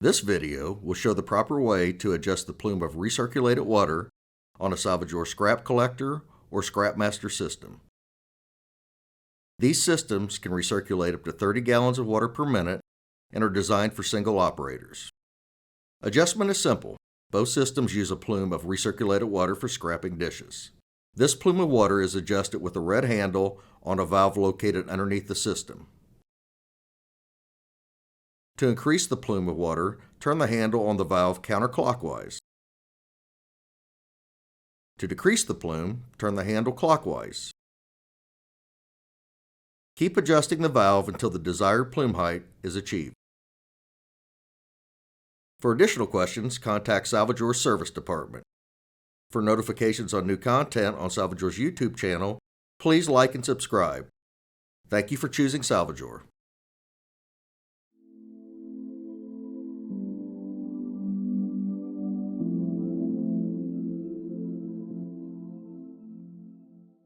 This video will show the proper way to adjust the plume of recirculated water on a Salvajor Scrap Collector or ScrapMaster system. These systems can recirculate up to 30 gallons of water per minute and are designed for single operators. Adjustment is simple. Both systems use a plume of recirculated water for scrapping dishes. This plume of water is adjusted with a red handle on a valve located underneath the system. To increase the plume of water, turn the handle on the valve counterclockwise. To decrease the plume, turn the handle clockwise. Keep adjusting the valve until the desired plume height is achieved. For additional questions, contact Salvajor's Service Department. For notifications on new content on Salvajor's YouTube channel, please like and subscribe. Thank you for choosing Salvajor.